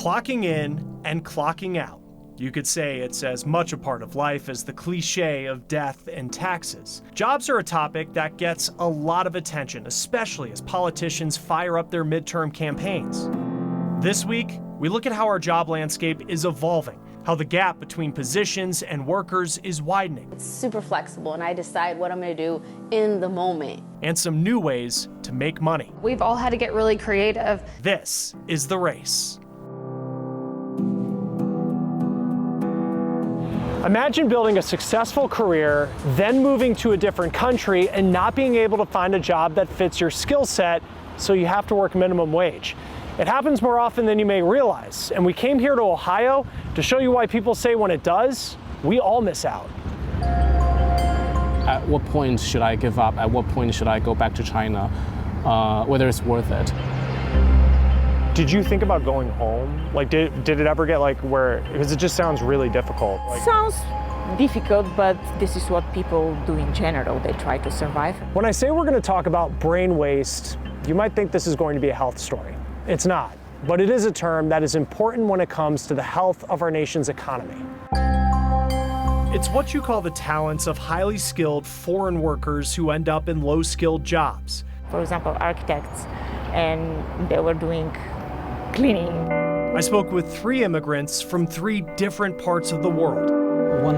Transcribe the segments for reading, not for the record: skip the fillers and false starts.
Clocking in and clocking out. You could say it's as much a part of life as the cliche of death and taxes. Jobs are a topic that gets a lot of attention, especially as politicians fire up their midterm campaigns. This week, we look at how our job landscape is evolving, how the gap between positions and workers is widening. It's super flexible, and I decide what I'm going to do in the moment. And some new ways to make money. We've all had to get really creative. This is The Race. Imagine building a successful career, then moving to a different country and not being able to find a job that fits your skill set, so you have to work minimum wage. It happens more often than you may realize, and we came here to Ohio to show you why people say when it does, we all miss out. At what point should I give up? At what point should I go back to China? Whether it's worth it. Did you think about going home? Like, did it ever get like where, because it just sounds really difficult. Sounds difficult, but this is what people do in general. They try to survive. When I say we're going to talk about brain waste, you might think this is going to be a health story. It's not, but it is a term that is important when it comes to the health of our nation's economy. It's what you call the talents of highly skilled foreign workers who end up in low-skilled jobs. For example, architects, and they were doing cleaning. I spoke with 3 immigrants from 3 different parts of the world. When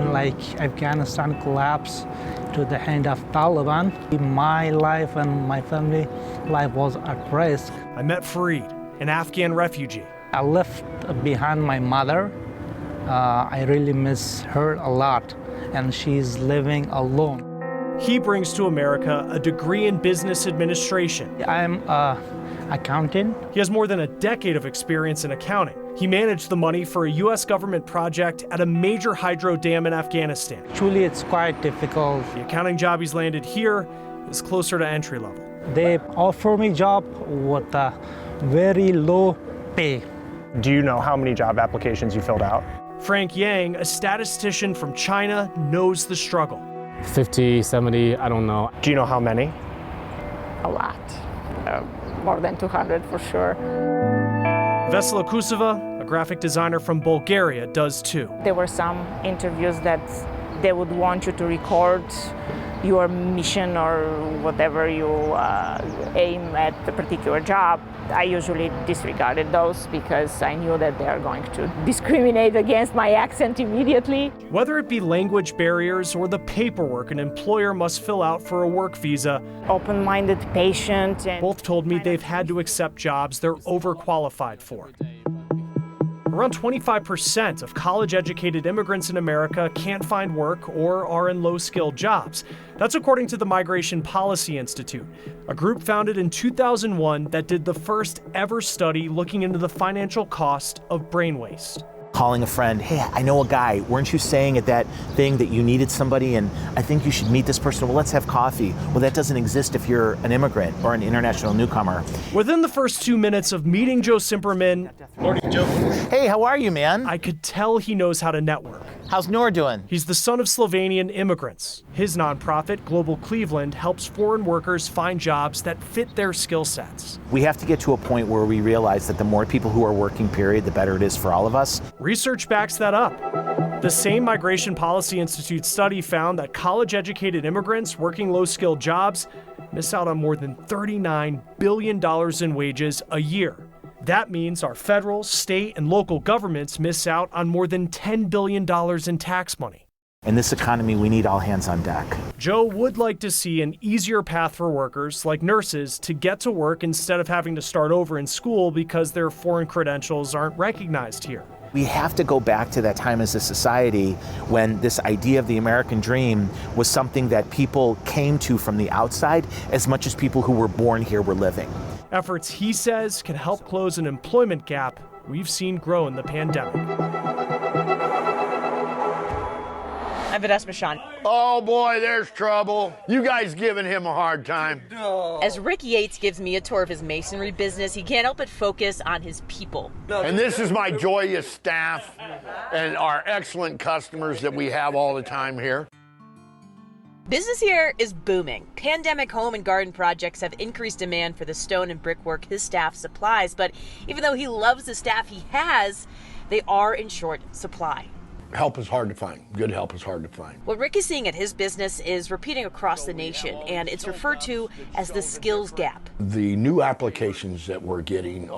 Afghanistan collapsed to the hand of Taliban, my life and my family life was at risk. I met Fareed, an Afghan refugee. I left behind my mother. I really miss her a lot, and she's living alone. He brings to America a degree in business administration. I'm an accountant. He has more than a decade of experience in accounting. He managed the money for a U.S. government project at a major hydro dam in Afghanistan. Truly, it's quite difficult. The accounting job he's landed here is closer to entry level. They offer me job with a very low pay. Do you know how many job applications you filled out? Frank Yang, a statistician from China, knows the struggle. 50, 70, I don't know. Do you know how many? A lot. More than 200 for sure. Vesela Kuseva, a graphic designer from Bulgaria, does too. There were some interviews that they would want you to record your mission or whatever you aim at the particular job. I usually disregarded those because I knew that they are going to discriminate against my accent immediately. Whether it be language barriers or the paperwork an employer must fill out for a work visa, Open-minded, patient, and both told me they've had to accept jobs they're overqualified for. Around 25% of college-educated immigrants in America can't find work or are in low-skilled jobs. That's according to the Migration Policy Institute, a group founded in 2001 that did the first ever study looking into the financial cost of brain waste. Calling a friend, hey, I know a guy, weren't you saying at that thing that you needed somebody and I think you should meet this person, well, let's have coffee. Well, that doesn't exist if you're an immigrant or an international newcomer. Within the first 2 minutes of meeting Joe Simperman, Morning, Joe. Hey, how are you, man? I could tell he knows how to network. How's Noor doing? He's the son of Slovenian immigrants. His nonprofit, Global Cleveland, helps foreign workers find jobs that fit their skill sets. We have to get to a point where we realize that the more people who are working, period, the better it is for all of us. Research backs that up. The same Migration Policy Institute study found that college-educated immigrants working low-skilled jobs miss out on more than $39 billion in wages a year. That means our federal, state, and local governments miss out on more than $10 billion in tax money. In this economy, we need all hands on deck. Joe would like to see an easier path for workers, like nurses, to get to work instead of having to start over in school because their foreign credentials aren't recognized here. We have to go back to that time as a society when this idea of the American dream was something that people came to from the outside as much as people who were born here were living. Efforts, he says, can help close an employment gap we've seen grow in the pandemic. I'm Vanessa Michon. Oh boy, there's trouble. You guys giving him a hard time. As Rick Yates gives me a tour of his masonry business, he can't help but focus on his people. And this is my joyous staff and our excellent customers that we have all the time here. Business here is booming. Pandemic home and garden projects have increased demand for the stone and brickwork his staff supplies, but even though he loves the staff he has, they are in short supply. Help is hard to find. Good help is hard to find. What Rick is seeing at his business is repeating across the nation, and it's referred to as the skills gap. The new applications that we're getting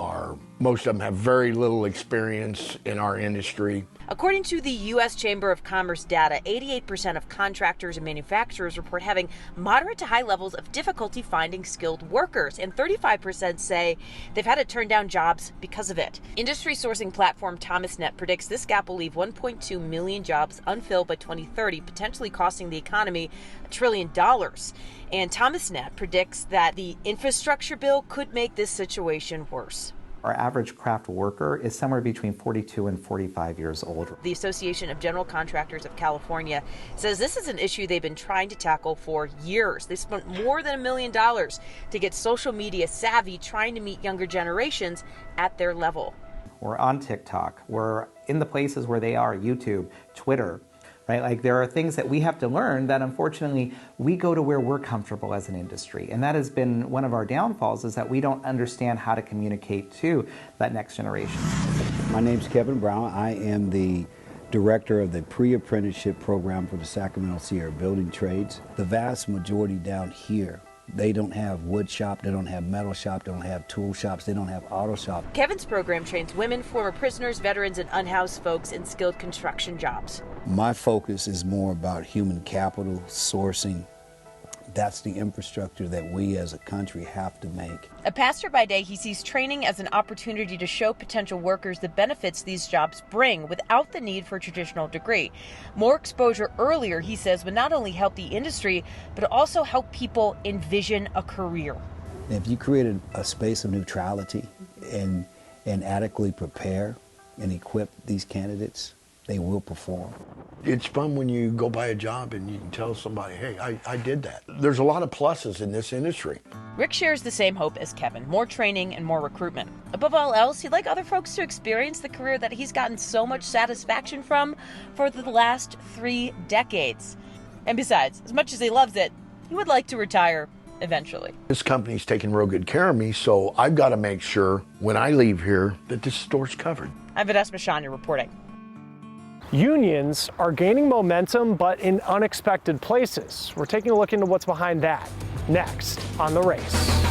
most of them have very little experience in our industry. According to the U.S. Chamber of Commerce data, 88% of contractors and manufacturers report having moderate to high levels of difficulty finding skilled workers, and 35% say they've had to turn down jobs because of it. Industry sourcing platform Thomasnet predicts this gap will leave 1.2 million jobs unfilled by 2030, potentially costing the economy $1 trillion. And Thomasnet predicts that the infrastructure bill could make this situation worse. Our average craft worker is somewhere between 42 and 45 years old. The Association of General Contractors of California says this is an issue they've been trying to tackle for years. They spent more than $1 million to get social media savvy, trying to meet younger generations at their level. We're on TikTok. We're in the places where they are, YouTube, Twitter. Right? Like there are things that we have to learn that unfortunately we go to where we're comfortable as an industry. And that has been one of our downfalls, is that we don't understand how to communicate to that next generation. My name's Kevin Brown. I am the director of the pre-apprenticeship program for the Sacramento Sierra Building Trades. The vast majority down here, they don't have wood shop, they don't have metal shop, they don't have tool shops, they don't have auto shop. Kevin's program trains women, former prisoners, veterans, and unhoused folks in skilled construction jobs. My focus is more about human capital, sourcing. That's the infrastructure that we as a country have to make. A pastor by day, he sees training as an opportunity to show potential workers the benefits these jobs bring without the need for a traditional degree. More exposure earlier, he says, would not only help the industry, but also help people envision a career. If you created a space of neutrality and adequately prepare and equip these candidates, they will perform. It's fun when you go buy a job and you can tell somebody, hey, I did that. There's a lot of pluses in this industry. Rick shares the same hope as Kevin, more training and more recruitment. Above all else, he'd like other folks to experience the career that he's gotten so much satisfaction from for the last 3 decades. And besides, as much as he loves it, he would like to retire eventually. This company's taking real good care of me, so I've got to make sure when I leave here that this store's covered. I'm Vanessa Mashanya reporting. Unions are gaining momentum, but in unexpected places. We're taking a look into what's behind that next on The Race.